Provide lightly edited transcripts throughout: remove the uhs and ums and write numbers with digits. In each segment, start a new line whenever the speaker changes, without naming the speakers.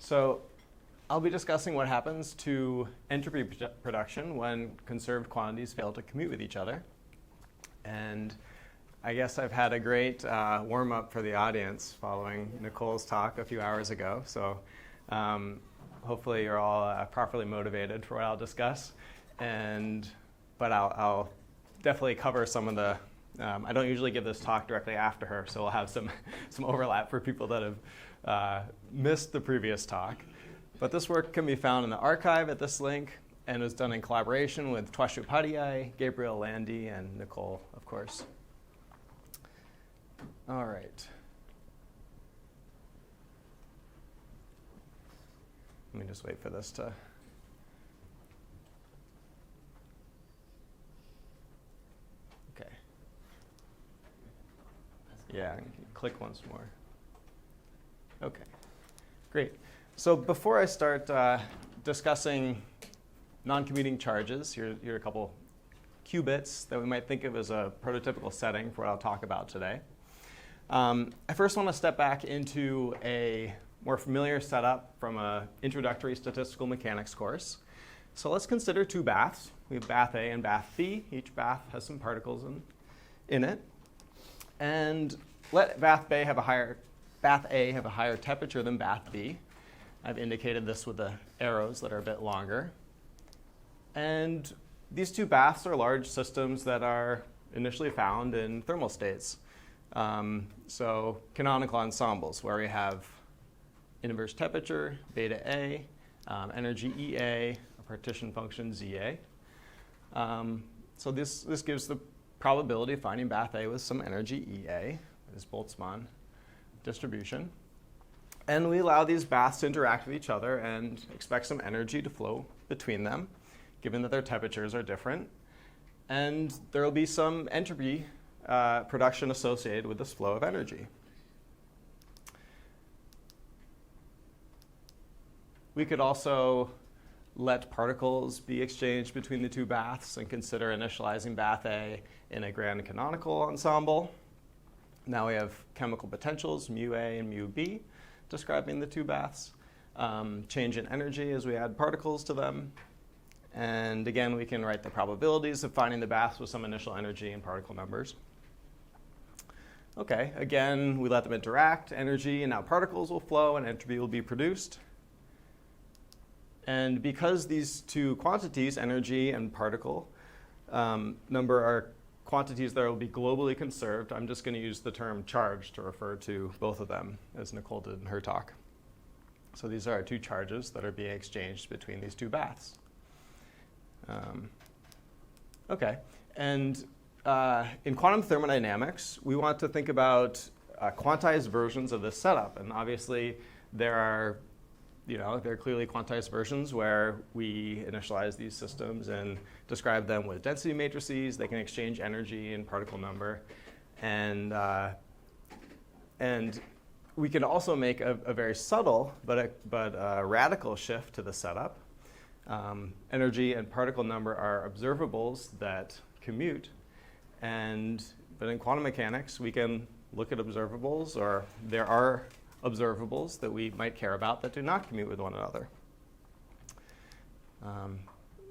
So I'll be discussing what happens to entropy production when conserved quantities fail to commute with each other. And I guess I've had a great warm-up for the audience following Nicole's talk a few hours ago. So hopefully you're all properly motivated for what I'll discuss. But I'll definitely cover some of the, I don't usually give this talk directly after her, so we'll have some overlap for people that have missed the previous talk. But this work can be found in the archive at this link and was done in collaboration with Twashu Padiyai, Gabriel Landy, and Nicole, of course. All right. Let me just wait for this to. Okay. Yeah, click once more. Okay, great. So before I start discussing non-commuting charges, here are a couple qubits that we might think of as a prototypical setting for what I'll talk about today. I first want to step back into a more familiar setup from an introductory statistical mechanics course. So let's consider two baths. We have bath A and bath B. Each bath has some particles in it. And let bath A have a higher temperature than bath B. I've indicated this with the arrows that are a bit longer. And these two baths are large systems that are initially found in thermal states. So canonical ensembles where we have inverse temperature, beta A, energy EA, a partition function ZA. So this gives the probability of finding bath A with some energy EA, this Boltzmann distribution. And we allow these baths to interact with each other and expect some energy to flow between them, given that their temperatures are different. And there will be some entropy production associated with this flow of energy. We could also let particles be exchanged between the two baths and consider initializing bath A in a grand canonical ensemble. Now we have chemical potentials, mu A and mu B, describing the two baths. Change in energy as we add particles to them. And again, we can write the probabilities of finding the baths with some initial energy and particle numbers. Okay, again, we let them interact, energy, and now particles will flow and entropy will be produced. And because these two quantities, energy and particle number, are quantities that will be globally conserved, I'm just going to use the term charge to refer to both of them, as Nicole did in her talk. So these are our two charges that are being exchanged between these two baths. Okay, and in quantum thermodynamics, we want to think about quantized versions of this setup. And obviously, there are clearly quantized versions where we initialize these systems and describe them with density matrices. They can exchange energy and particle number. And we can also make a very subtle but a radical shift to the setup. Energy and particle number are observables that commute. But in quantum mechanics, we can look at observables, or there are observables that we might care about that do not commute with one another.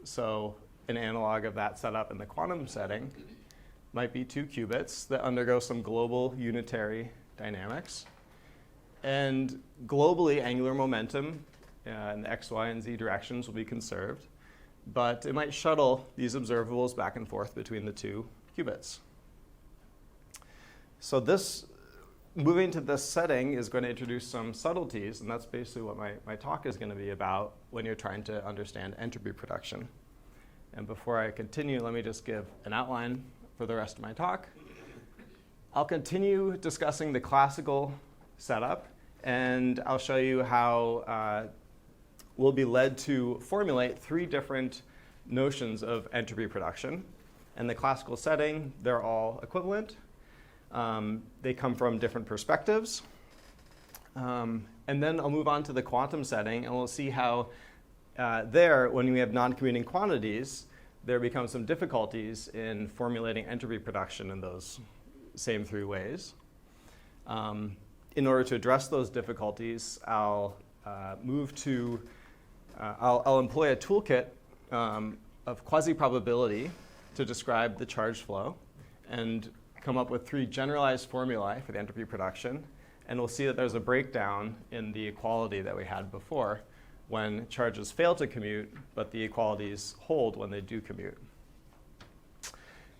So an analog of that setup in the quantum setting might be two qubits that undergo some global unitary dynamics. And globally, angular momentum in the x, y, and z directions will be conserved. But it might shuttle these observables back and forth between the two qubits. So moving to this setting is going to introduce some subtleties, and that's basically what my talk is going to be about when you're trying to understand entropy production. And before I continue, let me just give an outline for the rest of my talk. I'll continue discussing the classical setup, and I'll show you how we'll be led to formulate three different notions of entropy production. In the classical setting, they're all equivalent. They come from different perspectives. And then I'll move on to the quantum setting, and we'll see how when we have non-commuting quantities, there become some difficulties in formulating entropy production in those same three ways. In order to address those difficulties, I'll move to, I'll employ a toolkit of quasi-probability to describe the charge flow and come up with 3 generalized formulae for the entropy production. And we'll see that there's a breakdown in the equality that we had before when charges fail to commute, but the equalities hold when they do commute.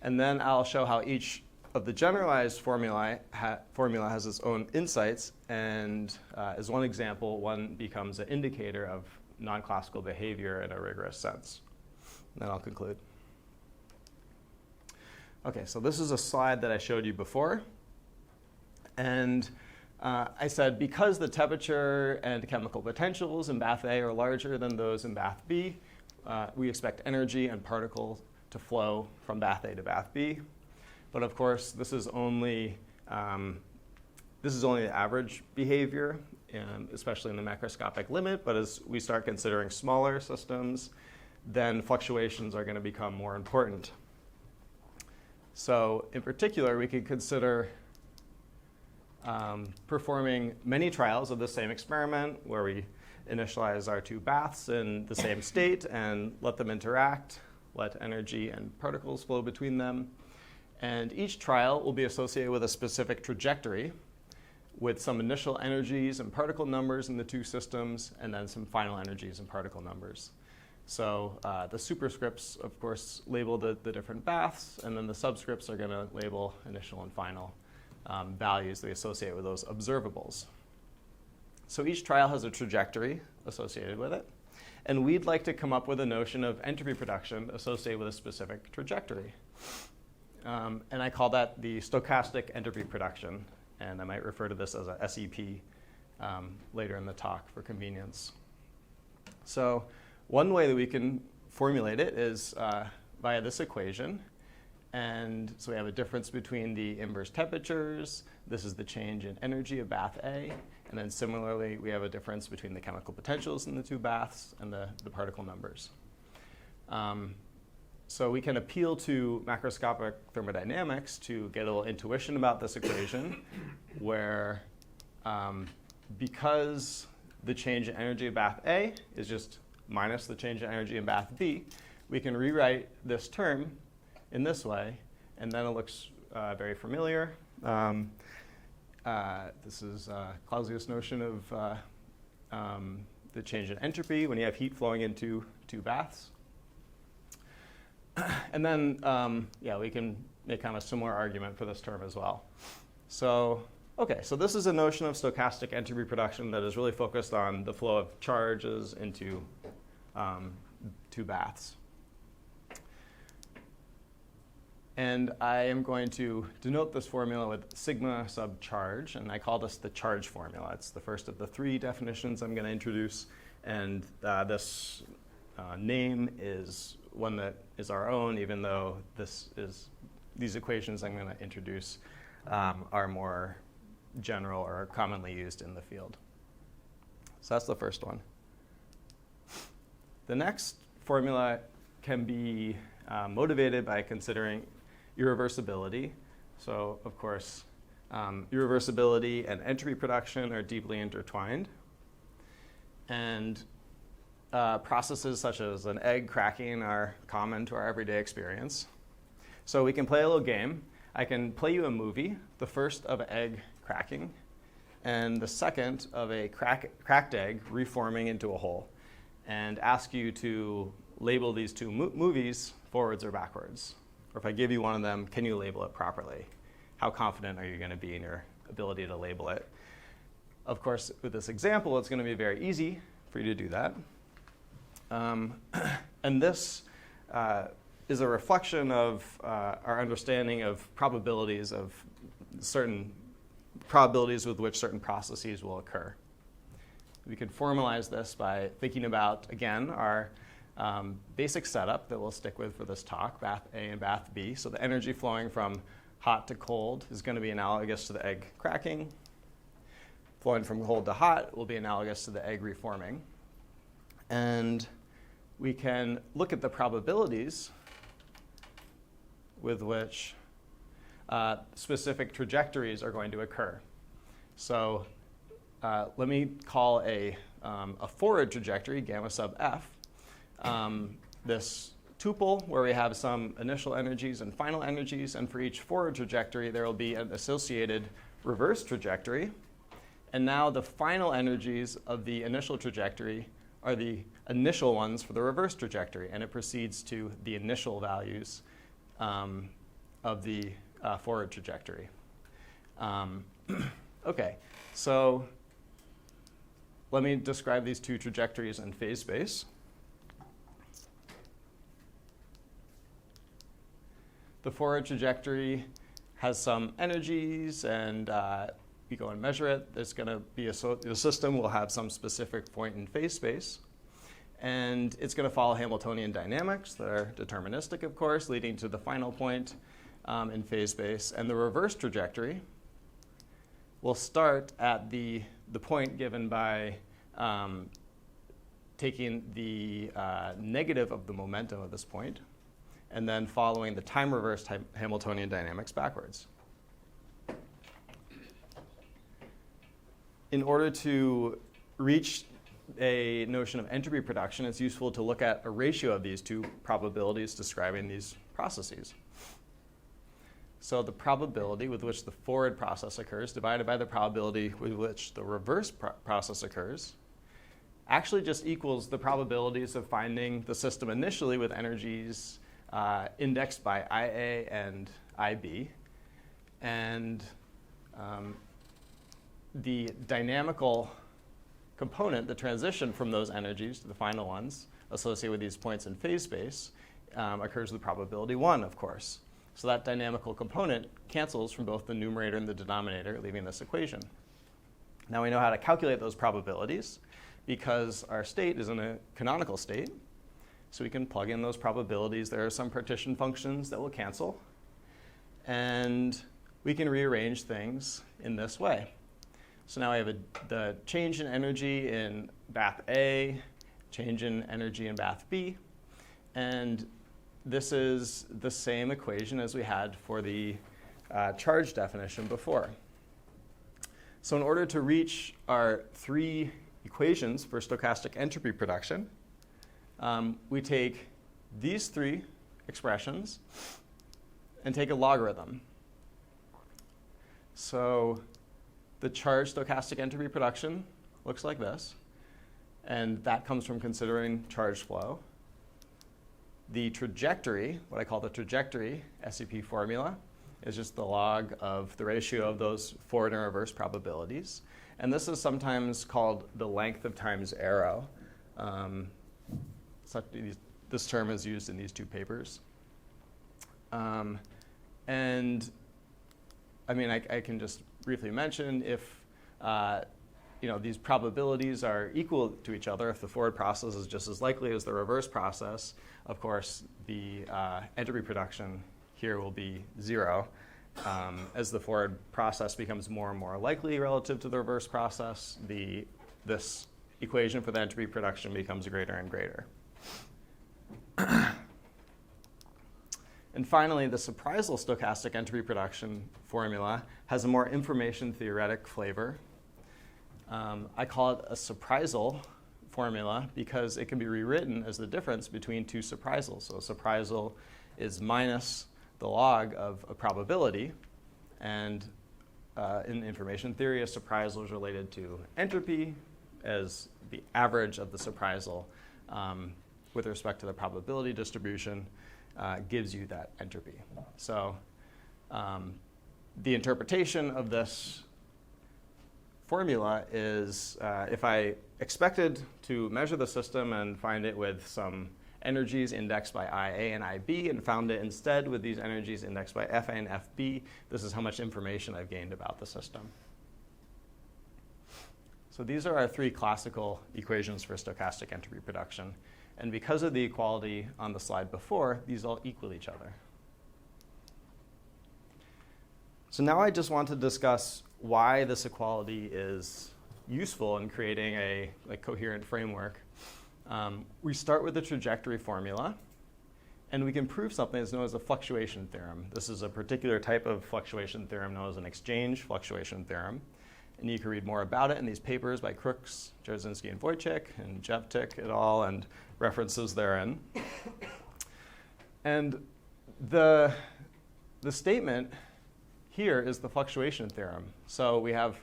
And then I'll show how each of the generalized formula has its own insights, and as one example, one becomes an indicator of non-classical behavior in a rigorous sense. And then I'll conclude. Okay, so this is a slide that I showed you before. And I said because the temperature and chemical potentials in bath A are larger than those in bath B, we expect energy and particles to flow from bath A to bath B. But of course, this is only the average behavior, especially in the macroscopic limit. But as we start considering smaller systems, then fluctuations are going to become more important. So in particular, we could consider performing many trials of the same experiment where we initialize our 2 baths in the same state and let them interact, let energy and particles flow between them. And each trial will be associated with a specific trajectory with some initial energies and particle numbers in the 2 systems, and then some final energies and particle numbers. So the superscripts, of course, label the different baths, and then the subscripts are going to label initial and final values that we associate with those observables. So each trial has a trajectory associated with it, and we'd like to come up with a notion of entropy production associated with a specific trajectory. And I call that the stochastic entropy production, and I might refer to this as a SEP later in the talk for convenience. So one way that we can formulate it is via this equation. And so we have a difference between the inverse temperatures. This is the change in energy of bath A. And then similarly, we have a difference between the chemical potentials in the 2 baths and the particle numbers. So we can appeal to macroscopic thermodynamics to get a little intuition about this equation, where because the change in energy of bath A is just minus the change in energy in bath B, we can rewrite this term in this way, and then it looks very familiar. This is Clausius' notion of the change in entropy when you have heat flowing into 2 baths. And then, we can make kind of a similar argument for this term as well. So, okay, so this is a notion of stochastic entropy production that is really focused on the flow of charges into 2 baths. And I am going to denote this formula with sigma sub charge, and I call this the charge formula. It's the first of the 3 definitions I'm going to introduce, and this name is one that is our own, even though these equations I'm going to introduce are more general or commonly used in the field. So that's the first one. The next formula can be motivated by considering irreversibility. So, of course, irreversibility and entropy production are deeply intertwined. And processes such as an egg cracking are common to our everyday experience. So we can play a little game. I can play you a movie, the first of egg cracking, and the second of a cracked egg reforming into a whole, and ask you to label these 2 movies forwards or backwards. Or if I give you one of them, can you label it properly? How confident are you going to be in your ability to label it? Of course, with this example, it's going to be very easy for you to do that. And this is a reflection of our understanding of probabilities with which certain processes will occur. We could formalize this by thinking about, again, our basic setup that we'll stick with for this talk, bath A and bath B. So the energy flowing from hot to cold is going to be analogous to the egg cracking. Flowing from cold to hot will be analogous to the egg reforming. And we can look at the probabilities with which specific trajectories are going to occur. So let me call a a forward trajectory, gamma sub f, this tuple where we have some initial energies and final energies, and for each forward trajectory there will be an associated reverse trajectory. And now the final energies of the initial trajectory are the initial ones for the reverse trajectory, and it proceeds to the initial values of the forward trajectory. Okay, so let me describe these two trajectories in phase space. The forward trajectory has some energies, and we go and measure it. There's going to be the system will have some specific point in phase space, and it's going to follow Hamiltonian dynamics that are deterministic, of course, leading to the final point in phase space. And the reverse trajectory will start at the point given by taking the negative of the momentum of this point, and then following the time-reversed Hamiltonian dynamics backwards. In order to reach a notion of entropy production, it's useful to look at a ratio of these two probabilities describing these processes. So the probability with which the forward process occurs divided by the probability with which the reverse process occurs actually just equals the probabilities of finding the system initially with energies indexed by IA and IB. And the dynamical component, the transition from those energies to the final ones associated with these points in phase space, occurs with probability 1, of course. So that dynamical component cancels from both the numerator and the denominator, leaving this equation. Now we know how to calculate those probabilities because our state is in a canonical state. So we can plug in those probabilities. There are some partition functions that will cancel. And we can rearrange things in this way. So now I have the change in energy in bath A, change in energy in bath B. And this is the same equation as we had for the charge definition before. So in order to reach our three equations for stochastic entropy production, we take these three expressions and take a logarithm. So the charge stochastic entropy production looks like this, and that comes from considering charge flow. The trajectory, what I call the trajectory SEP formula, is just the log of the ratio of those forward and reverse probabilities. And this is sometimes called the length of times arrow. This term is used in these two papers. And I mean, I can just briefly mention if these probabilities are equal to each other, if the forward process is just as likely as the reverse process, of course, the entropy production here will be 0. As the forward process becomes more and more likely relative to the reverse process, this equation for the entropy production becomes greater and greater. And finally, the surprisal stochastic entropy production formula has a more information-theoretic flavor. I call it a surprisal formula because it can be rewritten as the difference between two surprisals. So a surprisal is minus the log of a probability. And in information theory, a surprisal is related to entropy as the average of the surprisal with respect to the probability distribution gives you that entropy. So the interpretation of this formula is if I expected to measure the system and find it with some energies indexed by IA and IB and found it instead with these energies indexed by FA and FB, this is how much information I've gained about the system. So these are our three classical equations for stochastic entropy production. And because of the equality on the slide before, these all equal each other. So now I just want to discuss why this equality is useful in creating a coherent framework. We start with the trajectory formula, and we can prove something that's known as a fluctuation theorem. This is a particular type of fluctuation theorem known as an exchange fluctuation theorem. And you can read more about it in these papers by Crooks, Jarzynski, and Wojcik, and Jevtik et al., and references therein. And the statement here is the fluctuation theorem. So we have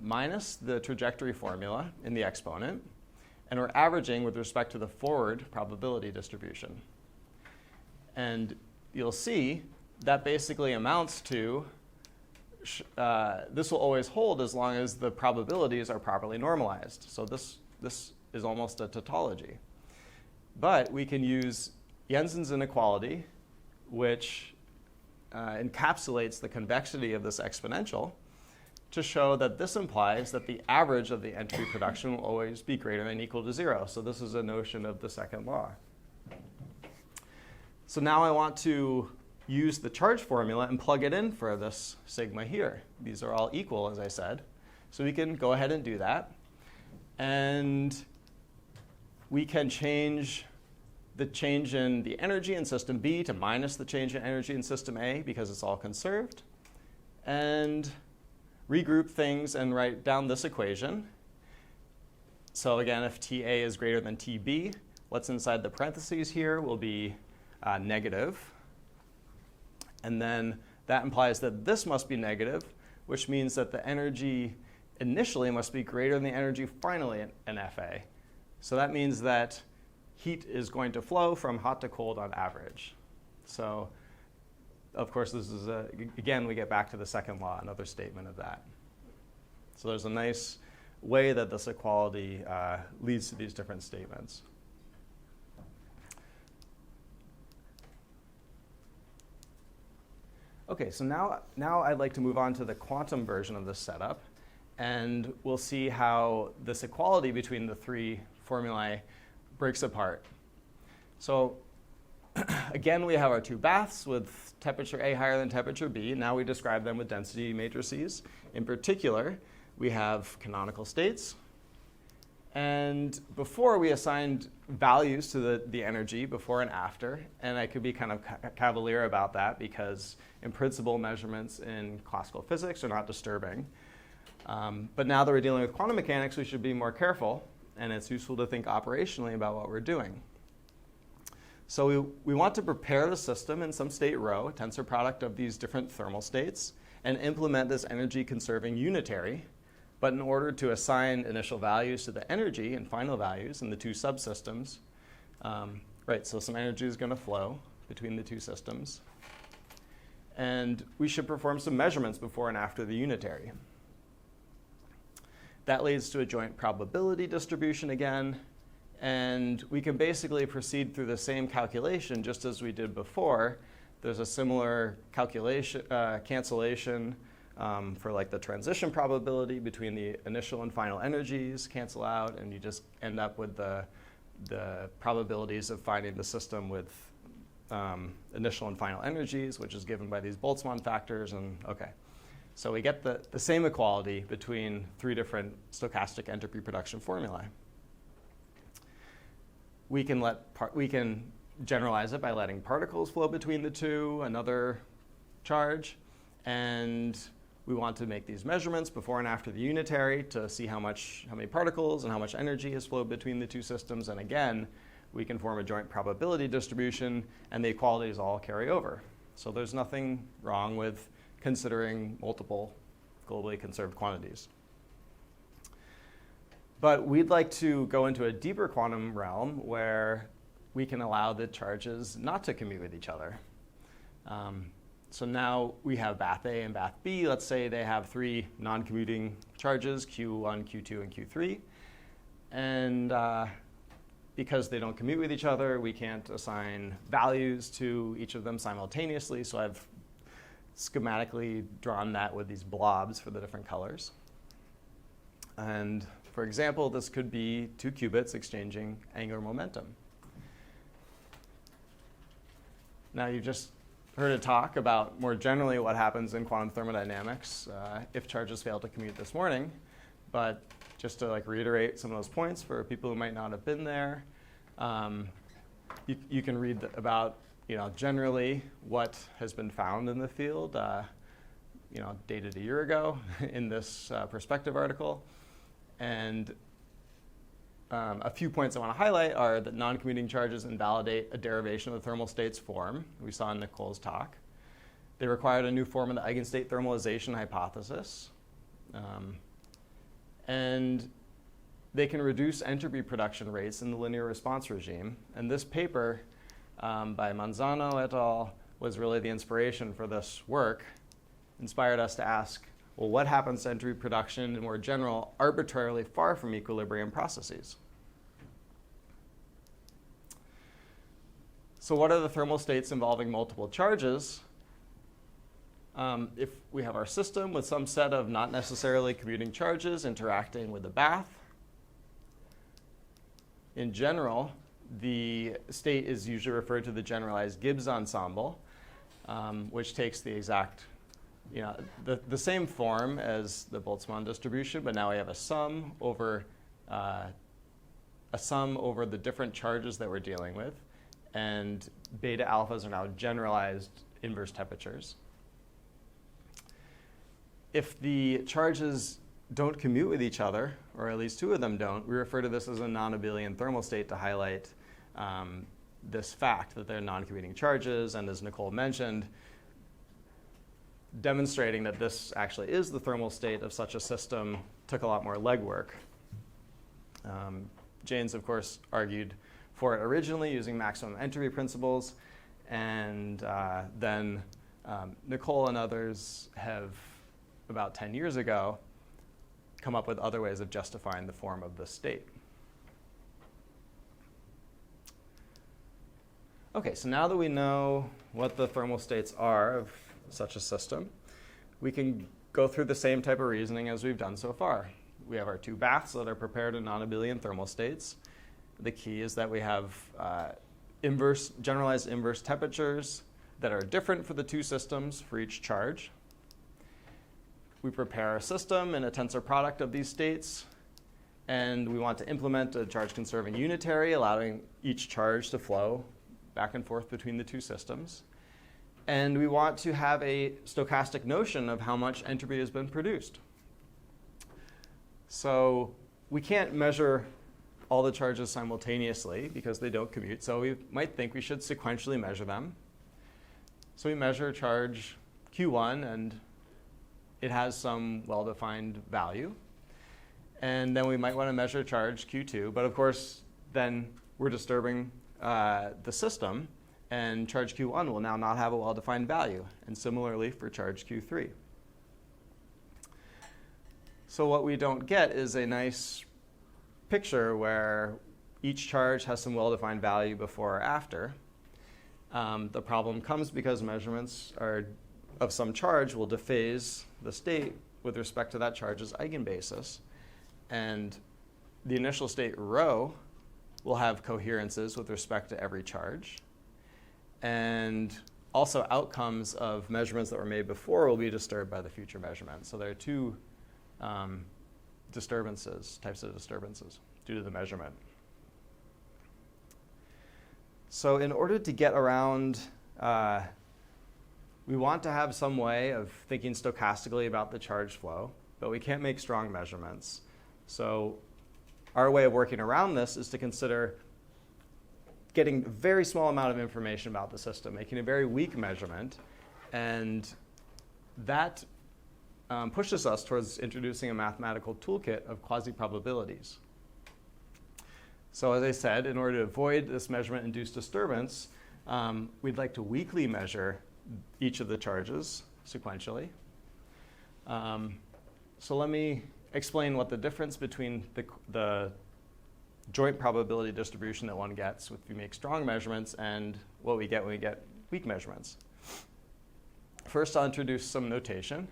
minus the trajectory formula in the exponent, and we're averaging with respect to the forward probability distribution. And you'll see that basically amounts to, this will always hold as long as the probabilities are properly normalized. So this is almost a tautology. But we can use Jensen's inequality, which encapsulates the convexity of this exponential, to show that this implies that the average of the entropy production will always be greater than or equal to 0. So this is a notion of the second law. So now I want to use the charge formula and plug it in for this sigma here. These are all equal, as I said. So we can go ahead and do that. And we can change the change in the energy in system B to minus the change in energy in system A because it's all conserved. And regroup things and write down this equation. So again, if TA is greater than TB, what's inside the parentheses here will be negative. And then that implies that this must be negative, which means that the energy initially must be greater than the energy finally in FA. So that means that heat is going to flow from hot to cold on average. So of course, this is, again, we get back to the second law, another statement of that. So there's a nice way that this equality leads to these different statements. OK, so now I'd like to move on to the quantum version of this setup. And we'll see how this equality between the three formulae breaks apart. So again, we have our two baths with temperature A higher than temperature B. Now we describe them with density matrices. In particular, we have canonical states. And before, we assigned values to the energy before and after. And I could be kind of cavalier about that because, in principle, measurements in classical physics are not disturbing. But now that we're dealing with quantum mechanics, we should be more careful. And it's useful to think operationally about what we're doing. So we want to prepare the system in some state rho, a tensor product of these different thermal states, and implement this energy-conserving unitary. But in order to assign initial values to the energy and final values in the two subsystems, so some energy is going to flow between the two systems. And we should perform some measurements before and after the unitary. That leads to a joint probability distribution again. And we can basically proceed through the same calculation just as we did before. There's a similar calculation, cancellation for like the transition probability between the initial and final energies cancel out, and you just end up with the probabilities of finding the system with initial and final energies, which is given by these Boltzmann factors. And OK, so we get the same equality between three different stochastic entropy production formulae. We can generalize it by letting particles flow between the two, another charge, and we want to make these measurements before and after the unitary to see how many particles and how much energy has flowed between the two systems. And again, we can form a joint probability distribution, and the equalities all carry over. So there's nothing wrong with considering multiple globally conserved quantities. But we'd like to go into a deeper quantum realm where we can allow the charges not to commute with each other. So now we have bath A and bath B. Let's say they have three non-commuting charges, Q1, Q2, and Q3. And because they don't commute with each other, we can't assign values to each of them simultaneously. So I've schematically drawn that with these blobs for the different colors. And for example, this could be two qubits exchanging angular momentum. Now you've just heard a talk about more generally what happens in quantum thermodynamics if charges fail to commute this morning. But just to reiterate some of those points for people who might not have been there, you can read about generally what has been found in the field. dated a year ago in this perspective article. And a few points I want to highlight are that non-commuting charges invalidate a derivation of the thermal states form we saw in Nicole's talk. They required a new form of the eigenstate thermalization hypothesis. And they can reduce entropy production rates in the linear response regime. And this paper by Manzano et al. Was really the inspiration for this work, inspired us to ask, well, what happens to entropy production in more general, arbitrarily far from equilibrium processes? So what are the thermal states involving multiple charges? If we have our system with some set of not necessarily commuting charges interacting with the bath, in general, the state is usually referred to the generalized Gibbs ensemble, which takes the exact, the same form as the Boltzmann distribution, but now we have a sum over the different charges that we're dealing with, and beta alphas are now generalized inverse temperatures. If the charges don't commute with each other, or at least two of them don't, we refer to this as a non-Abelian thermal state to highlight this fact that they're non-commuting charges, and as Nicole mentioned, demonstrating that this actually is the thermal state of such a system took a lot more legwork. Jaynes, of course, argued for it originally using maximum entropy principles, and then Nicole and others have, about 10 years ago, come up with other ways of justifying the form of the state. Okay, so now that we know what the thermal states are of such a system, we can go through the same type of reasoning as we've done so far. We have our two baths that are prepared in non-Abelian thermal states. The key is that we have generalized inverse temperatures that are different for the two systems for each charge. We prepare a system in a tensor product of these states, and we want to implement a charge-conserving unitary, allowing each charge to flow back and forth between the two systems. And we want to have a stochastic notion of how much entropy has been produced. So we can't measure all the charges simultaneously because they don't commute, so we might think we should sequentially measure them. So we measure charge Q1, and it has some well-defined value. And then we might want to measure charge Q2, but of course, then we're disturbing the system, and charge Q1 will now not have a well-defined value, and similarly for charge Q3. So what we don't get is a nice picture where each charge has some well-defined value before or after. The problem comes because measurements of some charge will dephase the state with respect to that charge's eigenbasis. And the initial state rho will have coherences with respect to every charge. And also outcomes of measurements that were made before will be disturbed by the future measurement. So there are two types of disturbances due to the measurement. So in order to get around, we want to have some way of thinking stochastically about the charge flow, but we can't make strong measurements. So our way of working around this is to consider getting a very small amount of information about the system, making a very weak measurement, and that pushes us towards introducing a mathematical toolkit of quasi-probabilities. So as I said, in order to avoid this measurement-induced disturbance, we'd like to weakly measure each of the charges sequentially. So let me explain what the difference between the joint probability distribution that one gets if you make strong measurements and what we get when we get weak measurements. First, I'll introduce some notation.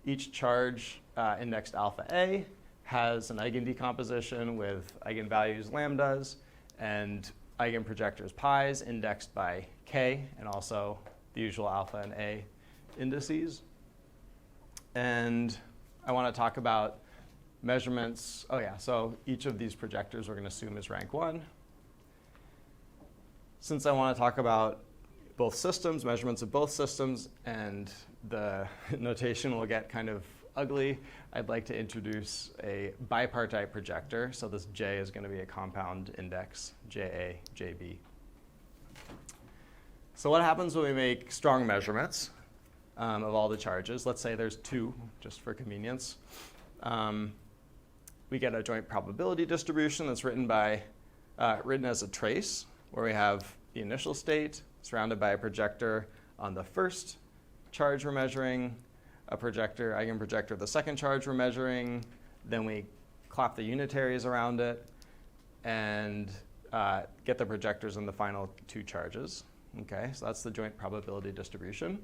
Each charge indexed alpha A has an eigendecomposition with eigenvalues lambdas and eigenprojectors pi's indexed by k, and also the usual alpha and a indices. And I want to talk about measurements. So each of these projectors we're going to assume is rank 1. Since I want to talk about both systems, measurements of both systems, and the notation will get kind of ugly. I'd like to introduce a bipartite projector. So this J is going to be a compound index, JA, JB. So what happens when we make strong measurements of all the charges? Let's say there's 2, just for convenience. We get a joint probability distribution that's written as a trace, where we have the initial state surrounded by a projector on the first charge we're measuring, a projector, eigenprojector of the second charge we're measuring, then we clap the unitaries around it, and get the projectors in the final 2 charges. Okay, so that's the joint probability distribution.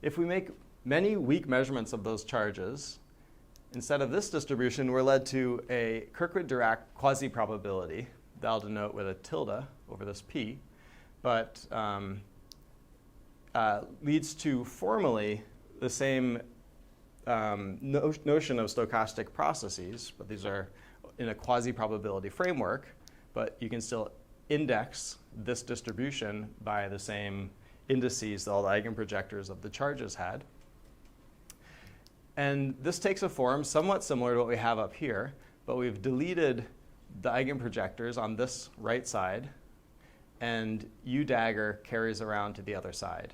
If we make many weak measurements of those charges, instead of this distribution, we're led to a Kirkwood-Dirac quasi-probability that I'll denote with a tilde over this P, but leads to formally the same notion of stochastic processes, but these are in a quasi-probability framework, but you can still index this distribution by the same indices that all the eigenprojectors of the charges had. And this takes a form somewhat similar to what we have up here, but we've deleted the eigenprojectors on this right side, and U dagger carries around to the other side.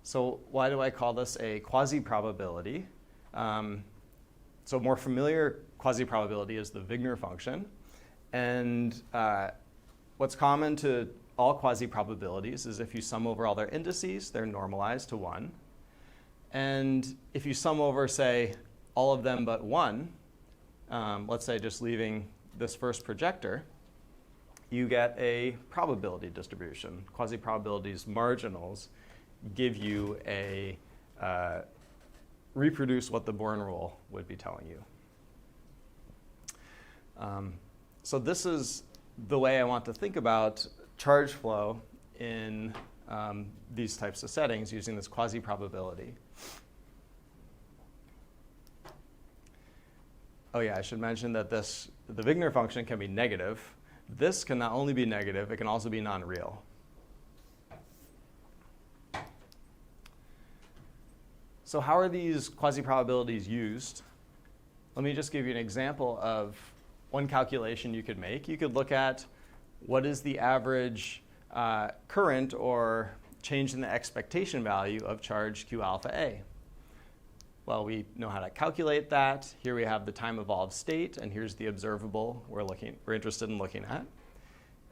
So why do I call this a quasi-probability? So more familiar quasi-probability is the Wigner function. And what's common to all quasi-probabilities is if you sum over all their indices, they're normalized to 1. And if you sum over, say, all of them but 1, let's say just leaving this first projector, you get a probability distribution. Quasi-probabilities marginals give you a reproduce what the Born rule would be telling you. So this is the way I want to think about charge flow in these types of settings using this quasi-probability. Oh yeah, I should mention that the Wigner function can be negative. This can not only be negative, it can also be non-real. So how are these quasi-probabilities used? Let me just give you an example of one calculation you could make. You could look at what is the average current or change in the expectation value of charge Q alpha A. Well, we know how to calculate that. Here we have the time evolved state, and here's the observable we're interested in looking at.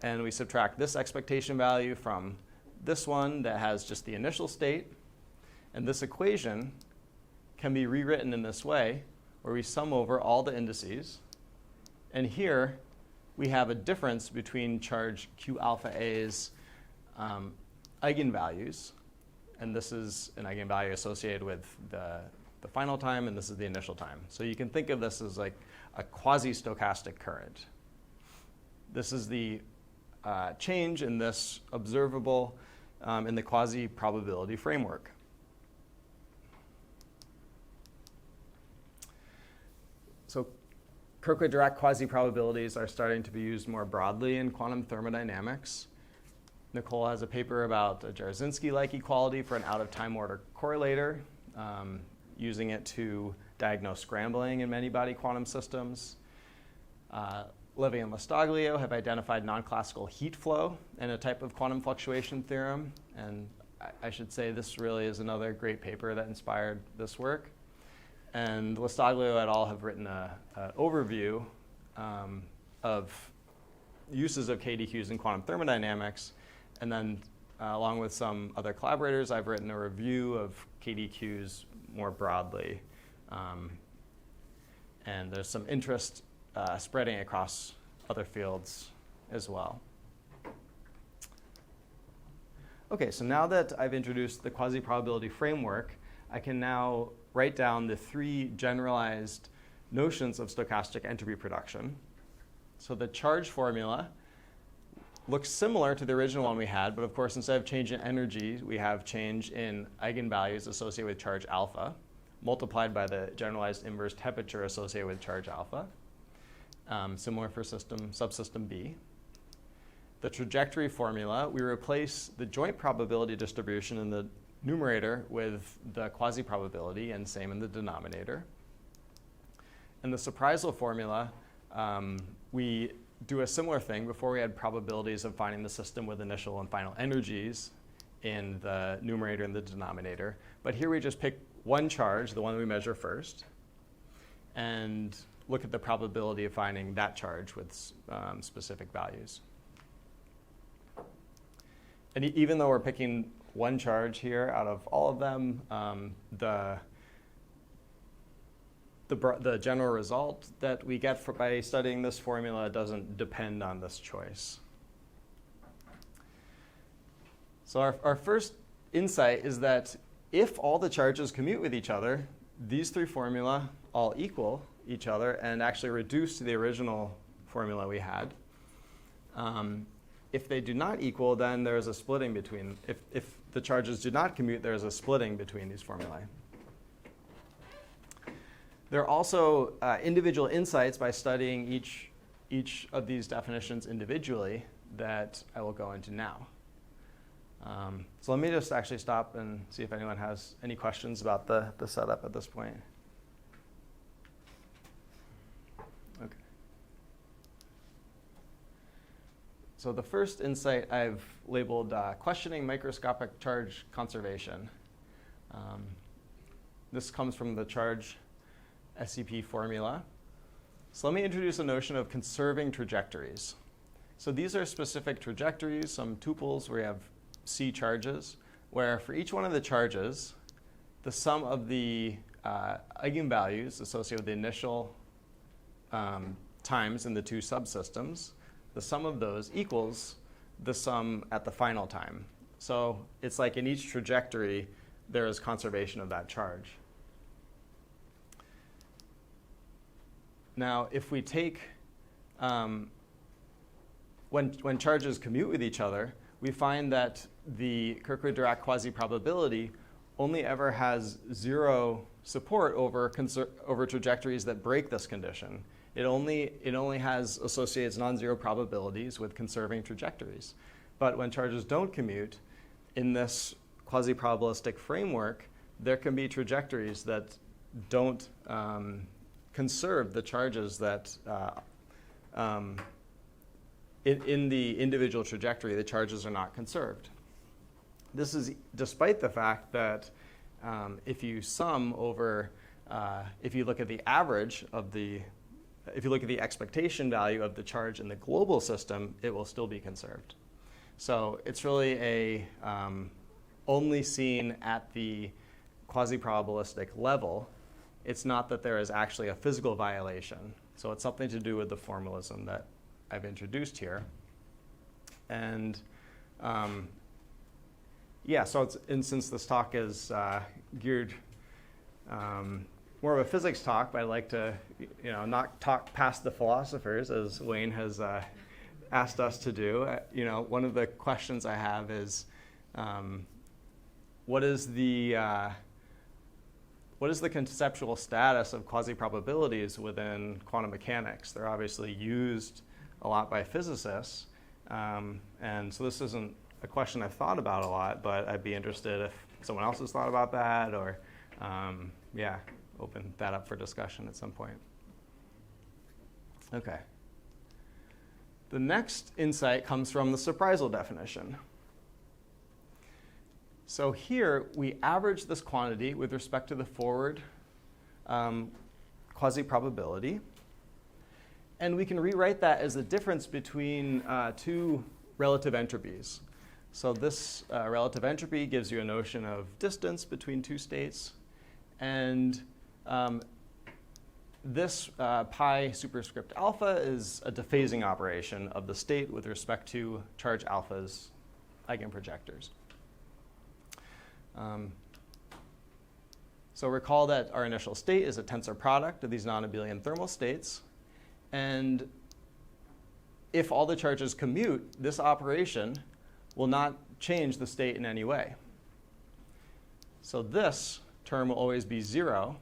And we subtract this expectation value from this one that has just the initial state. And this equation can be rewritten in this way, where we sum over all the indices. And here we have a difference between charge Q alpha A's eigenvalues. And this is an eigenvalue associated with the final time, and this is the initial time. So you can think of this as like a quasi-stochastic current. This is the change in this observable in the quasi-probability framework. So Kirkwood-Dirac quasi-probabilities are starting to be used more broadly in quantum thermodynamics. Nicole has a paper about a Jarzynski-like equality for an out-of-time order correlator, using it to diagnose scrambling in many-body quantum systems. Levy and Lostaglio have identified non-classical heat flow in a type of quantum fluctuation theorem. And I should say this really is another great paper that inspired this work. And Lostaglio et al. Have written an overview of uses of KDQs in quantum thermodynamics. And then along with some other collaborators, I've written a review of KDQs more broadly. And there's some interest spreading across other fields as well. Okay, so now that I've introduced the quasi-probability framework, I can now write down the 3 generalized notions of stochastic entropy production. So the charge formula looks similar to the original one we had, but of course, instead of change in energy, we have change in eigenvalues associated with charge alpha, multiplied by the generalized inverse temperature associated with charge alpha. Similar for subsystem B. the trajectory formula, we replace the joint probability distribution in the numerator with the quasi-probability, and same in the denominator. In the surprisal formula, we do a similar thing. Before we had probabilities of finding the system with initial and final energies in the numerator and the denominator. But here we just pick one charge, the one we measure first, and look at the probability of finding that charge with specific values. And even though we're picking one charge here out of all of them, the general result that we get by studying this formula doesn't depend on this choice. So our first insight is that if all the charges commute with each other, these three formula all equal each other and actually reduce to the original formula we had. If they do not equal, then there's a splitting between. If the charges do not commute, there's a splitting between these formulae. There are also individual insights by studying each of these definitions individually that I will go into now. So let me just actually stop and see if anyone has any questions about the setup at this point. Okay. So the first insight I've labeled questioning microscopic charge conservation. This comes from the charge SCP formula. So let me introduce a notion of conserving trajectories. So these are specific trajectories, some tuples where you have C charges, where for each one of the charges, the sum of the eigenvalues associated with the initial times in the two subsystems, the sum of those equals the sum at the final time. So it's like in each trajectory, there is conservation of that charge. Now, if we take, when charges commute with each other, we find that the Kirkwood-Dirac quasi-probability only ever has zero support over trajectories that break this condition. It only associates non-zero probabilities with conserving trajectories. But when charges don't commute, in this quasi-probabilistic framework, there can be trajectories that don't conserve the charges that in the individual trajectory, the charges are not conserved. This is despite the fact that if you sum over, if you look at the average of if you look at the expectation value of the charge in the global system, it will still be conserved. So it's really only seen at the quasi-probabilistic level. It's not that there is actually a physical violation. So it's something to do with the formalism that I've introduced here. And so since this talk is geared more of a physics talk, but I'd like to not talk past the philosophers, as Wayne has asked us to do. One of the questions I have is, what is the conceptual status of quasi-probabilities within quantum mechanics? They're obviously used a lot by physicists, and so this isn't a question I've thought about a lot, but I'd be interested if someone else has thought about that, or open that up for discussion at some point. Okay. The next insight comes from the surprisal definition. So here, we average this quantity with respect to the forward quasi-probability. And we can rewrite that as the difference between two relative entropies. So this relative entropy gives you a notion of distance between two states. And this pi superscript alpha is a dephasing operation of the state with respect to charge alpha's eigenprojectors. So recall that our initial state is a tensor product of these non-abelian thermal states. And if all the charges commute, this operation will not change the state in any way. So this term will always be 0.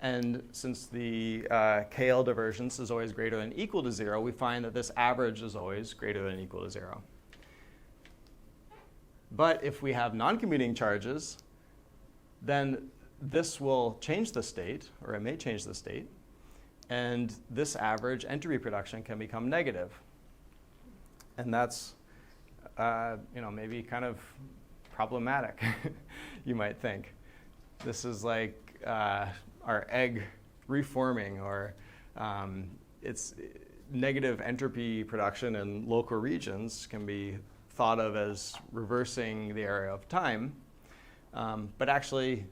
And since the KL divergence is always greater than or equal to 0, we find that this average is always greater than or equal to 0. But if we have non-commuting charges, then this will change the state, or it may change the state, and this average entropy production can become negative. And that's maybe kind of problematic, you might think. This is like our egg reforming, or it's negative entropy production in local regions can be thought of as reversing the area of time. But actually,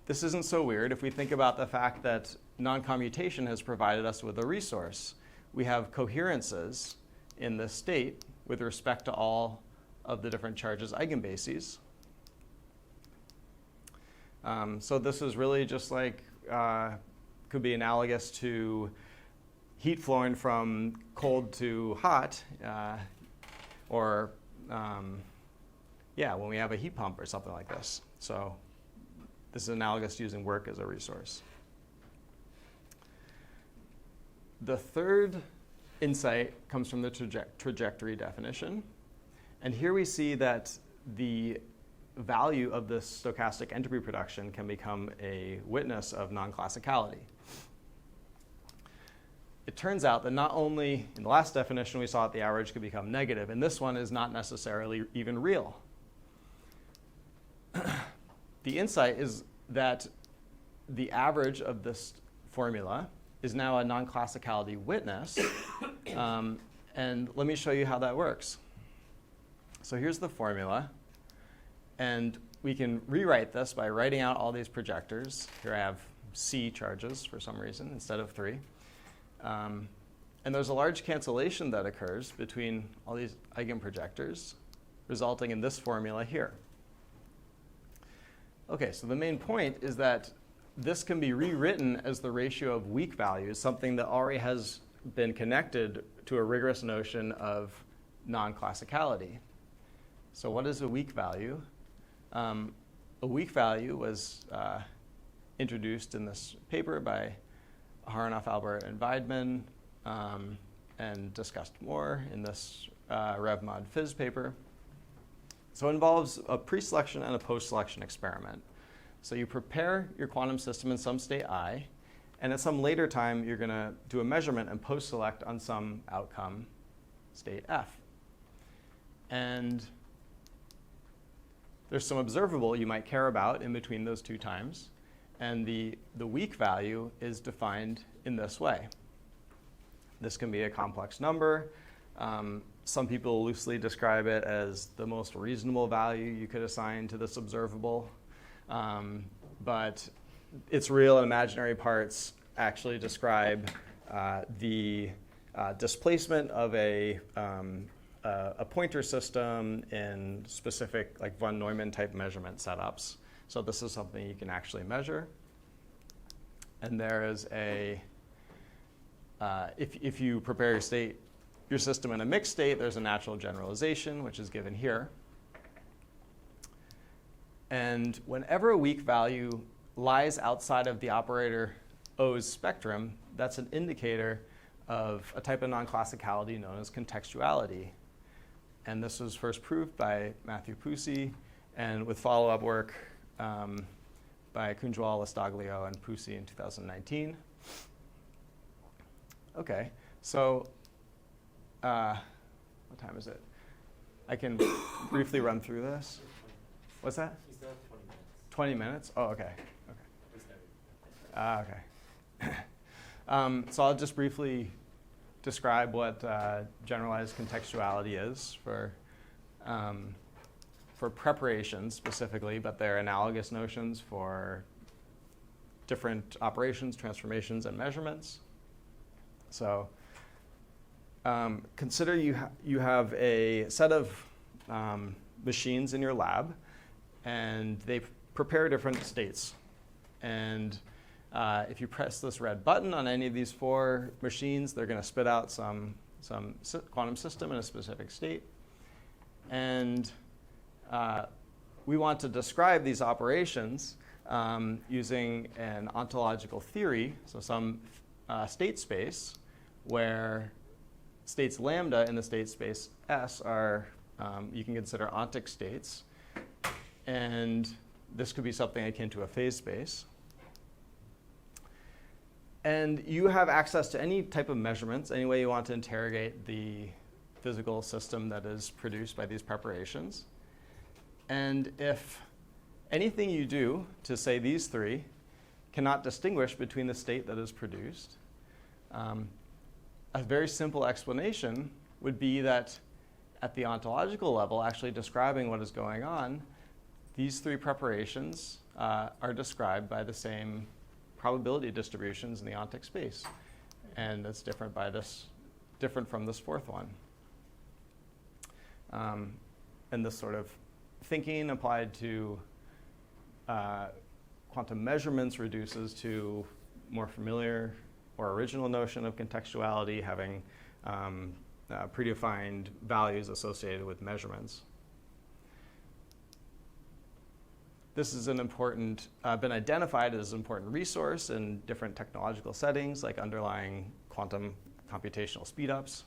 this isn't so weird if we think about the fact that noncommutation has provided us with a resource. We have coherences in this state with respect to all of the different charges eigenbases. So this is really just like, could be analogous to heat flowing from cold to hot, or when we have a heat pump or something like this. So this is analogous to using work as a resource. The third insight comes from the trajectory definition. And here we see that the value of this stochastic entropy production can become a witness of non-classicality. It turns out that not only in the last definition we saw that the average could become negative, and this one is not necessarily even real. The insight is that the average of this formula is now a non-classicality witness. And let me show you how that works. So here's the formula. And we can rewrite this by writing out all these projectors. Here I have C charges for some reason instead of 3. And there's a large cancellation that occurs between all these eigenprojectors, resulting in this formula here. Okay, so the main point is that this can be rewritten as the ratio of weak values, something that already has been connected to a rigorous notion of non-classicality. So what is a weak value? A weak value was introduced in this paper by Aharonoff, Albert, and Weidman, and discussed more in this RevMod Phys paper. So it involves a pre-selection and a post-selection experiment. So you prepare your quantum system in some state I, and at some later time, you're going to do a measurement and post-select on some outcome, state F. And there's some observable you might care about in between those two times. And the weak value is defined in this way. This can be a complex number. Some people loosely describe it as the most reasonable value you could assign to this observable. But its real and imaginary parts actually describe the displacement of a pointer system in specific like von Neumann type measurement setups. So this is something you can actually measure. And there is a, if you prepare your system in a mixed state, there's a natural generalization, which is given here. And whenever a weak value lies outside of the operator O's spectrum, that's an indicator of a type of non-classicality known as contextuality. And this was first proved by Matthew Pusey, and with follow-up work by Kunjwal, Lastaglio, and Pusey in 2019. Okay, so what time is it? I can briefly run through this. What's that? 20 minutes? Oh, okay. Okay. So I'll just briefly describe what generalized contextuality is for preparations specifically, but they're analogous notions for different operations, transformations, and measurements. So consider you have a set of machines in your lab, and they prepare different states. And if you press this red button on any of these 4 machines, they're going to spit out some quantum system in a specific state. And we want to describe these operations using an ontological theory, so some state space, where states lambda in the state space S are, you can consider ontic states. And this could be something akin to a phase space. And you have access to any type of measurements, any way you want to interrogate the physical system that is produced by these preparations. And if anything you do to say these three cannot distinguish between the state that is produced, a very simple explanation would be that at the ontological level, actually describing what is going on, these three preparations are described by the same probability distributions in the ontic space. And it's different from this fourth one. And this sort of thinking applied to quantum measurements reduces to more familiar or original notion of contextuality, having predefined values associated with measurements. This is an important, been identified as an important resource in different technological settings, like underlying quantum computational speedups.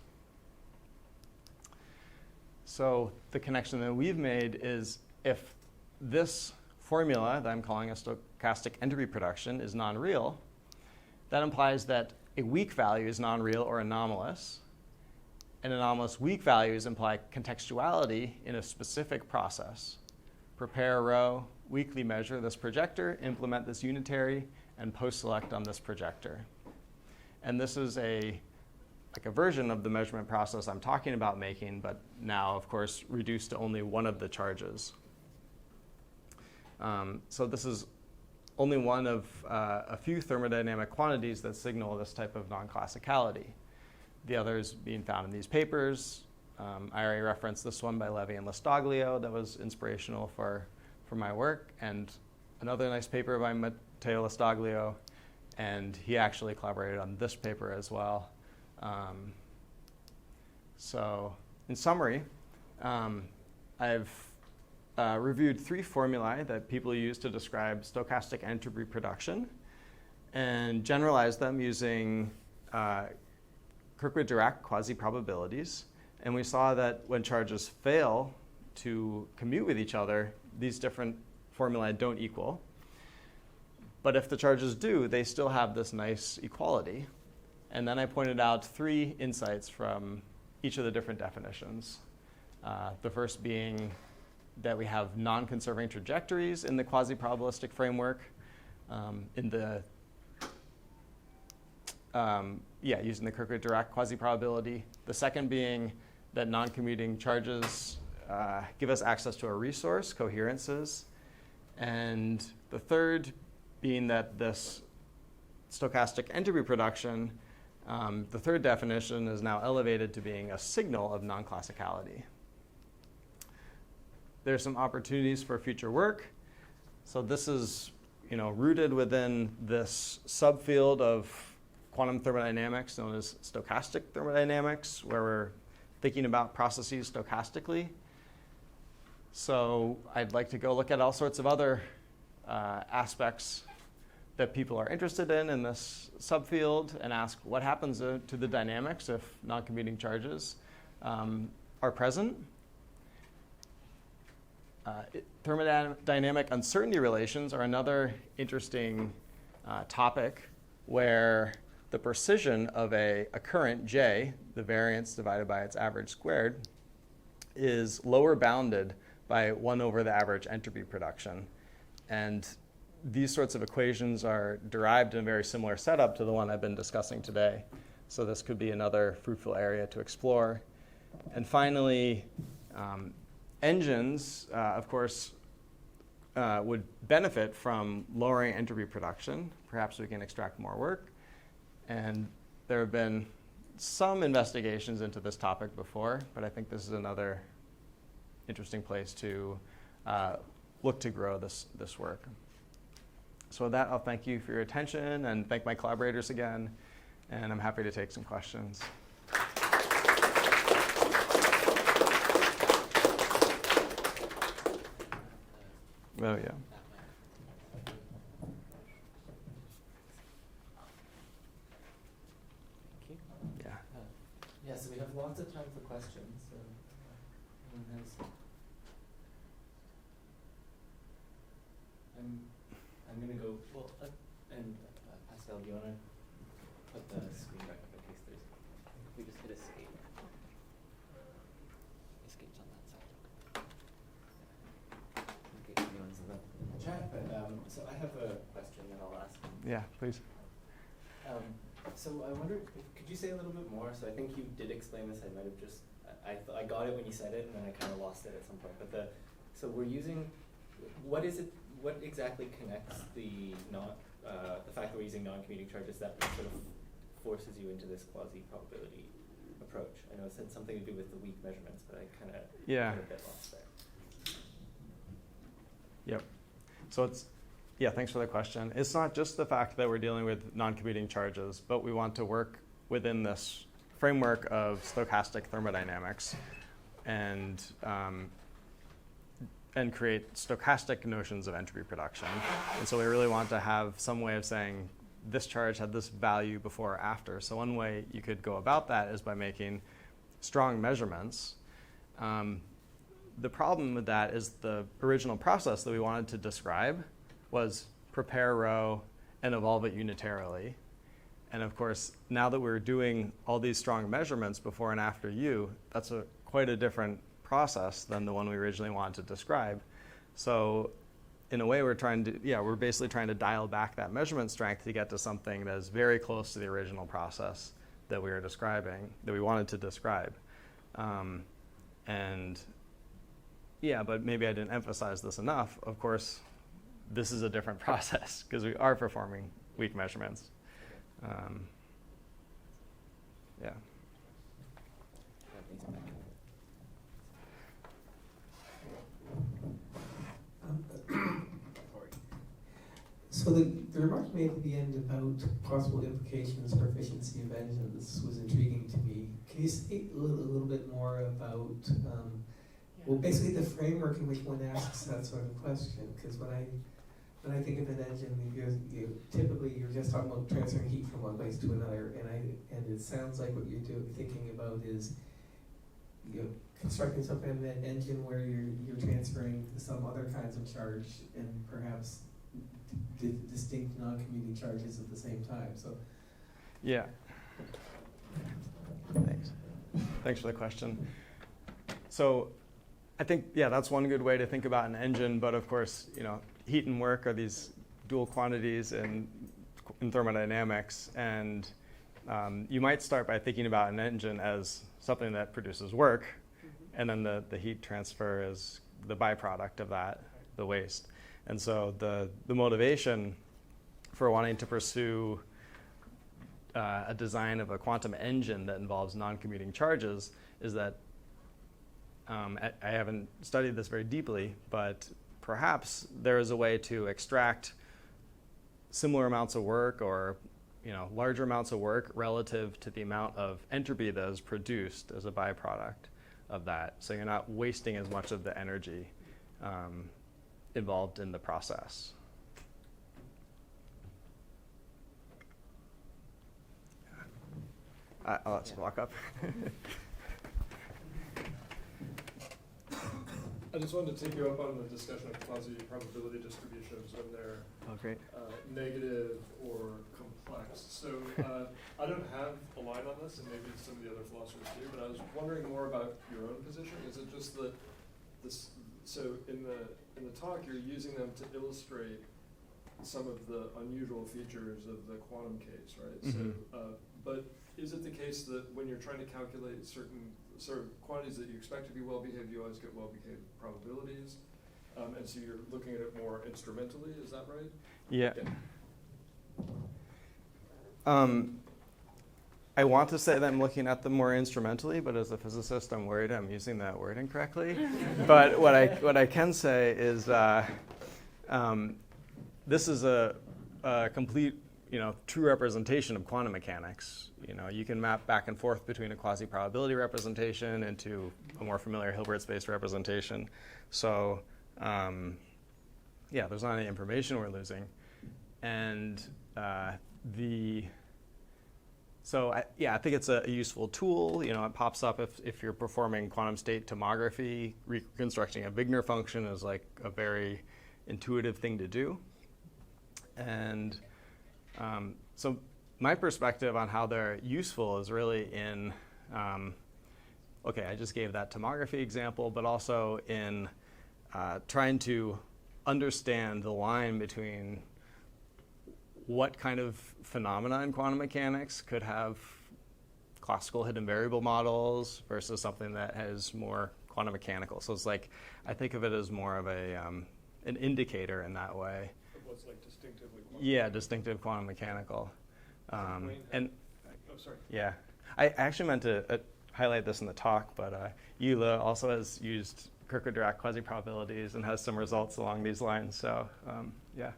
So the connection that we've made is if this formula that I'm calling a stochastic entropy production is non-real, that implies that a weak value is non-real or anomalous. And anomalous weak values imply contextuality in a specific process. Prepare a row, weakly measure this projector, implement this unitary, and post-select on this projector. And this is like a version of the measurement process I'm talking about making, but now, of course, reduced to only one of the charges. So this is only one of a few thermodynamic quantities that signal this type of non-classicality. The others being found in these papers. I already referenced this one by Levy and Lastaglio that was inspirational for my work, and another nice paper by Matteo Lastaglio, and he actually collaborated on this paper as well. So in summary, I've reviewed three formulae that people use to describe stochastic entropy production and generalized them using Kirkwood-Dirac quasi-probabilities. And we saw that when charges fail to commute with each other, these different formulae don't equal. But if the charges do, they still have this nice equality. And then I pointed out three insights from each of the different definitions. The first being that we have non-conserving trajectories in the quasi-probabilistic framework, using the Kirkwood-Dirac quasi-probability. The second being that non-commuting charges give us access to a resource, coherences. And the third being that this stochastic entropy production, the third definition is now elevated to being a signal of non-classicality. There's some opportunities for future work. So this is rooted within this subfield of quantum thermodynamics known as stochastic thermodynamics, where we're thinking about processes stochastically. So I'd like to go look at all sorts of other aspects that people are interested in this subfield and ask what happens to the dynamics if non-commuting charges are present. Thermodynamic uncertainty relations are another interesting topic where the precision of a current J, the variance divided by its average squared, is lower bounded by 1 over the average entropy production. And these sorts of equations are derived in a very similar setup to the one I've been discussing today. So this could be another fruitful area to explore. And finally, engines, of course, would benefit from lowering entropy production. Perhaps we can extract more work. And there have been some investigations into this topic before, but I think this is another interesting place to look to grow this work. So with that, I'll thank you for your attention and thank my collaborators again, and I'm happy to take some questions. Oh, yeah.
questions. So, anyone has? I'm going to go. Well, and Pascal, do you want to put the screen back up in case there's? We just hit escape. Escape's on that side. Okay, anyone's in the chat, but so I have a question that I'll ask.
Yeah, please.
So I wonder, could you say a little bit more? So I think you did explain this. I might have just, I got it when you said it, and then I kind of lost it at some point. But so we're using, what is it? What exactly connects the fact that we're using non-commuting charges that sort of forces you into this quasi-probability approach? I know it said something to do with the weak measurements, but I kind of got a bit lost there.
Yep. So yeah, thanks for the question. It's not just the fact that we're dealing with non-commuting charges, but we want to work within this framework of stochastic thermodynamics and create stochastic notions of entropy production. And so we really want to have some way of saying this charge had this value before or after. So one way you could go about that is by making strong measurements. The problem with that is the original process that we wanted to describe was prepare rho and evolve it unitarily. And of course, now that we're doing all these strong measurements before and after u, that's quite a different process than the one we originally wanted to describe. So in a way, we're basically trying to dial back that measurement strength to get to something that is very close to the original process that we were describing, that we wanted to describe. But maybe I didn't emphasize this enough. Of course, this is a different process because we are performing weak measurements.
So the remark made at the end about possible implications for efficiency of engines was intriguing to me. Can you say a little bit more about, well, basically the framework in which one asks that sort of question? Because when I think of an engine, typically you're just talking about transferring heat from one place to another, and it sounds like what you're thinking about is constructing some kind of an engine where you're transferring some other kinds of charge and perhaps distinct non-commuting charges at the same time. So,
yeah. Thanks for the question. So, I think that's one good way to think about an engine. But of course, heat and work are these dual quantities in thermodynamics, and you might start by thinking about an engine as something that produces work, and then the heat transfer is the byproduct of that, the waste. And so the motivation for wanting to pursue a design of a quantum engine that involves non-commuting charges is that I haven't studied this very deeply, but perhaps there is a way to extract similar amounts of work or larger amounts of work relative to the amount of entropy that is produced as a byproduct of that. So you're not wasting as much of the energy involved in the process. Let's walk up.
I just wanted to take you up on the discussion of quasi-probability distributions when they're negative or complex. So I don't have a line on this, and maybe some of the other philosophers do, but I was wondering more about your own position. Is it just that this? So in the talk, you're using them to illustrate some of the unusual features of the quantum case, right?
Mm-hmm.
So, but is it the case that when you're trying to calculate certain sort of quantities that you expect to be well-behaved, you always get well-behaved probabilities? And so you're looking at it more instrumentally, is that right?
Yeah. I want to say that I'm looking at them more instrumentally, but as a physicist, I'm worried I'm using that word incorrectly. But what I can say is this is a complete, true representation of quantum mechanics. You can map back and forth between a quasi-probability representation into a more familiar Hilbert space representation. So, there's not any information we're losing, and So I think it's a useful tool. You know, it pops up if you're performing quantum state tomography. Reconstructing a Wigner function is like a very intuitive thing to do. And so my perspective on how they're useful is really in, okay, I just gave that tomography example, but also in trying to understand the line between what kind of phenomena in quantum mechanics could have classical hidden variable models versus something that has more quantum mechanical. So it's like, I think of it as more of a an indicator in that way.
What's like distinctively quantum?
Yeah, distinctive quantum mechanical. And
oh, sorry.
yeah, I actually meant to highlight this in the talk, but EULA also has used Kirkwood-Dirac quasi-probabilities and has some results along these lines. So yeah.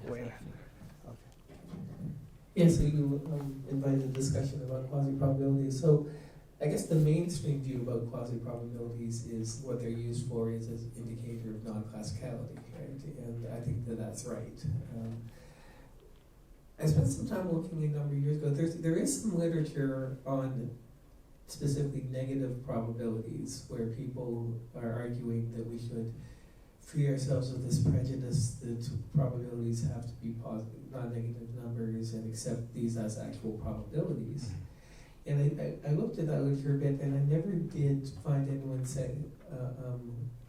Wayne.
Yeah, so you invited a discussion about quasi-probabilities. So I guess the mainstream view about quasi-probabilities is what they're used for is as an indicator of non-classicality, right? And I think that that's right. I spent some time looking a number of years ago. There is some literature on specifically negative probabilities where people are arguing that we should free ourselves of this prejudice that probabilities have to be positive, non-negative numbers, and accept these as actual probabilities. And I looked at that literature a bit, and I never did find anyone say,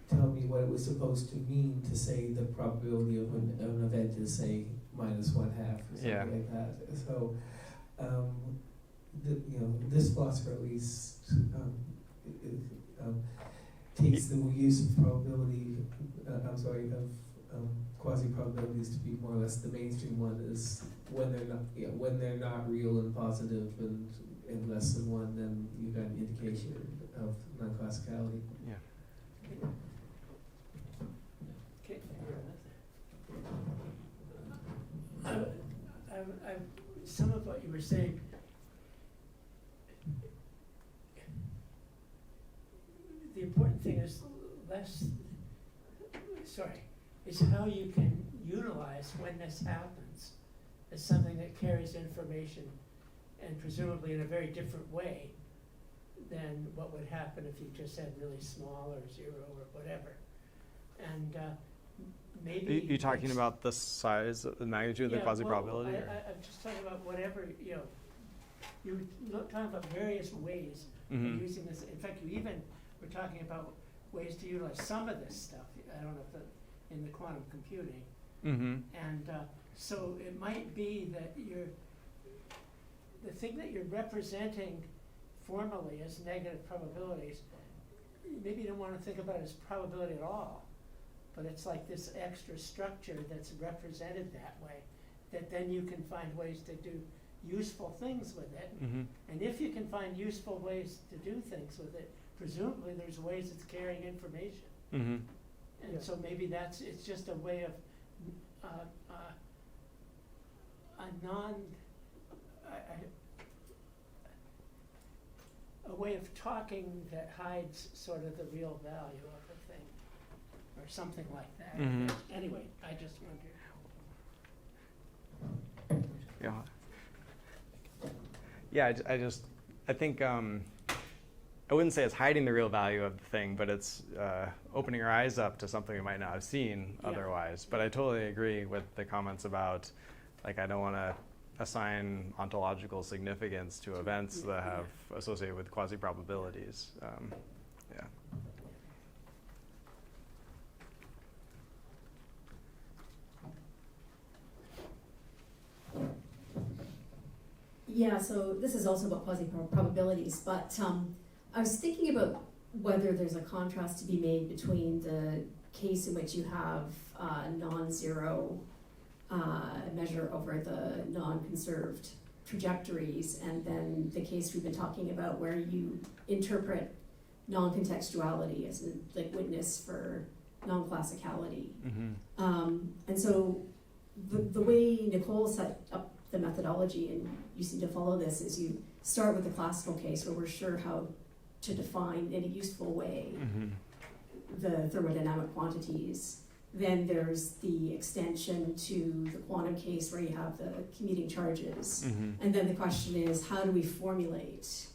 tell me what it was supposed to mean to say the probability of an event is, say, -1/2 or something like that. So, this philosopher at least takes the use of probability, of quasi-probabilities to be more or less the mainstream one is when they're not real and positive and less than 1, then you've got an indication of non-classicality.
Yeah.
Okay. Some of what you were saying, the important thing is is how you can utilize when this happens as something that carries information, and presumably in a very different way than what would happen if you just had really small or 0 or whatever. And maybe...
Are you talking about the size, the magnitude of the quasi-probability?
I'm just talking about whatever, you were talking about various ways of using this. In fact, you even were talking about ways to utilize some of this stuff. I don't know if in the quantum computing. And so it might be that the thing that you're representing formally as negative probabilities, maybe you don't want to think about it as probability at all, but it's like this extra structure that's represented that way, that then you can find ways to do useful things with it. And if you can find useful ways to do things with it, presumably there's ways it's carrying information. And so maybe it's just a way of a way of talking that hides sort of the real value of the thing, or something like that. Anyway, I just wondered.
Yeah, I think I wouldn't say it's hiding the real value of the thing, but it's opening our eyes up to something we might not have seen otherwise. But I totally agree with the comments about, like, I don't want to assign ontological significance to events that have associated with quasi-probabilities.
Yeah, so this is also about quasi-probabilities, but I was thinking about whether there's a contrast to be made between the case in which you have non-zero measure over the non-conserved trajectories, and then the case we've been talking about where you interpret non-contextuality as a witness for non-classicality. And so the way Nicole set up the methodology, and you seem to follow this, is you start with the classical case where we're sure how to define in a useful way the thermodynamic quantities, then there's the extension to the quantum case where you have the commuting charges. And then the question is, how do we formulate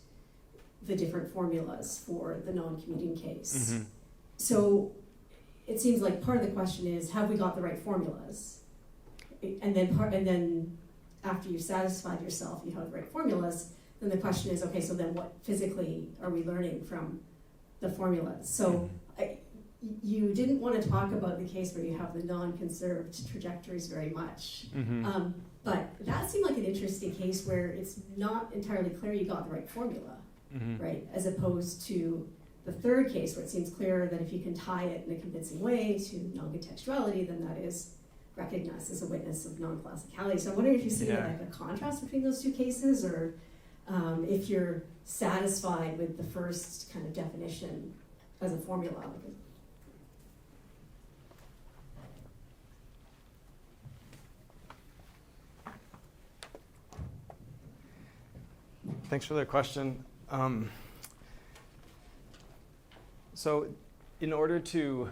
the different formulas for the non-commuting case? So it seems like part of the question is, have we got the right formulas? And then after you've satisfied yourself, you have the right formulas, then the question is, okay, so then what physically are we learning from the formulas? So you didn't want to talk about the case where you have the non-conserved trajectories very much. But that seemed like an interesting case where it's not entirely clear you got the right formula, right? As opposed to the third case where it seems clearer that if you can tie it in a convincing way to non-contextuality, then that is recognized as a witness of non-classicality. So I'm wondering if you see like a contrast between those two cases, or if you're satisfied with the first kind of definition as a formula.
Thanks for the question. So in order to,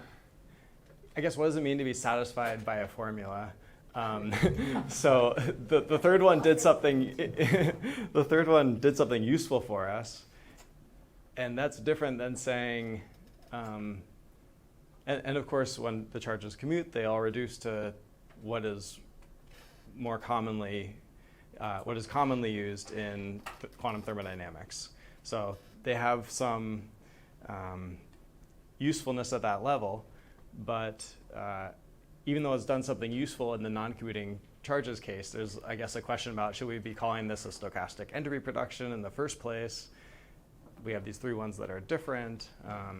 I guess, what does it mean to be satisfied by a formula? So the third one did something. The third one did something useful for us, and that's different than saying. And of course, when the charges commute, they all reduce to what is more commonly used in quantum thermodynamics. So they have some usefulness at that level, but even though it's done something useful in the non-commuting charges case, there's, I guess, a question about should we be calling this a stochastic entropy production in the first place? We have these three ones that are different. I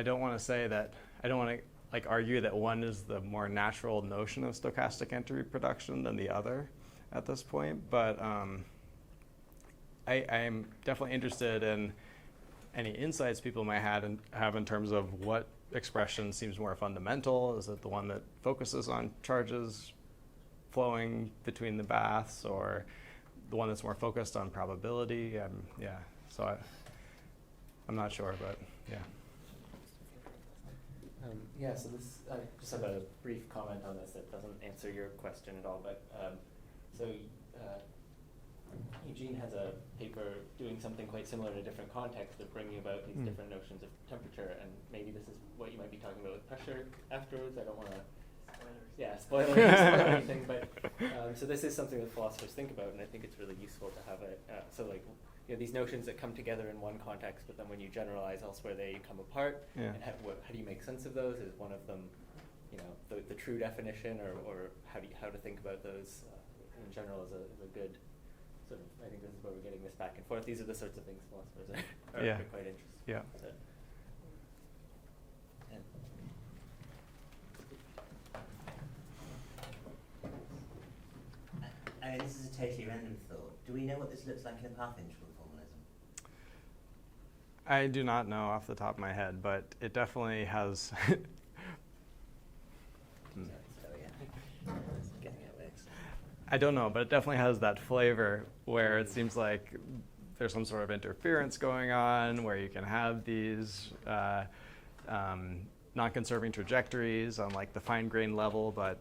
don't want to say that, I don't want to argue that one is the more natural notion of stochastic entropy production than the other at this point, but I'm definitely interested in any insights people might have in terms of what expression seems more fundamental. Is it the one that focuses on charges flowing between the baths, or the one that's more focused on probability? So I'm not sure, but yeah.
So this, I just have a brief comment on this that doesn't answer your question at all, but Eugene has a paper doing something quite similar in a different context of bringing about these different notions of temperature, and maybe this is what you might be talking about with pressure afterwards. I don't want to spoil anything, but so this is something that philosophers think about, and I think it's really useful to have it. These notions that come together in one context, but then when you generalize elsewhere, they come apart. And how do you make sense of those? Is one of them, the true definition, or how to think about those in general is a good sort of. I think this is where we're getting this back and forth. These are the sorts of things philosophers are quite interested in.
This is a totally random thought. Do we know what this looks like in a path integral formalism?
I do not know off the top of my head, but it definitely has. I don't know, but it definitely has that flavor where it seems like there's some sort of interference going on, where you can have these non-conserving trajectories on like the fine-grained level, but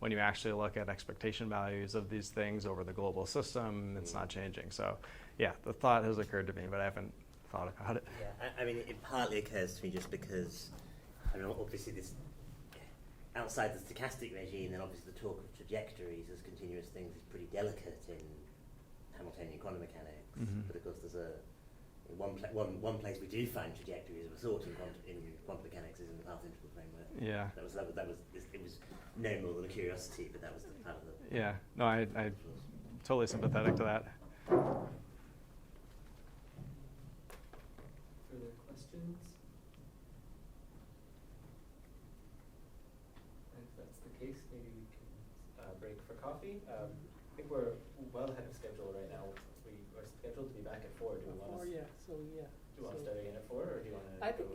when you actually look at expectation values of these things over the global system, it's not changing. So the thought has occurred to me, but I haven't thought about it.
I mean, it partly occurs to me just because, obviously this, outside the stochastic regime, then obviously the talk of trajectories as continuous things is pretty delicate in Hamiltonian quantum mechanics. But of course there's one place we do find trajectories of a sort in quantum mechanics is in the path integral framework. It was no more than a curiosity, but that was the part of the.
I'm totally sympathetic to that.
Further questions? If that's the case, maybe we can break for coffee. I think we're well ahead of schedule right now. We are scheduled to be back at 4. Do you want to start again at 4, or do you want to?
I think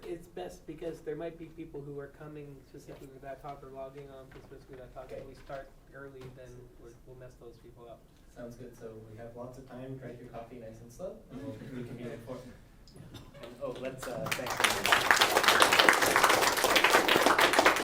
it's best because there might be people who are coming specifically for that talk or logging on specifically that talk. If we start early, then we'll mess those people up.
Sounds good. So we have lots of time. Drink your coffee nice and slow, and we'll reconvene at 4. And let's thank you.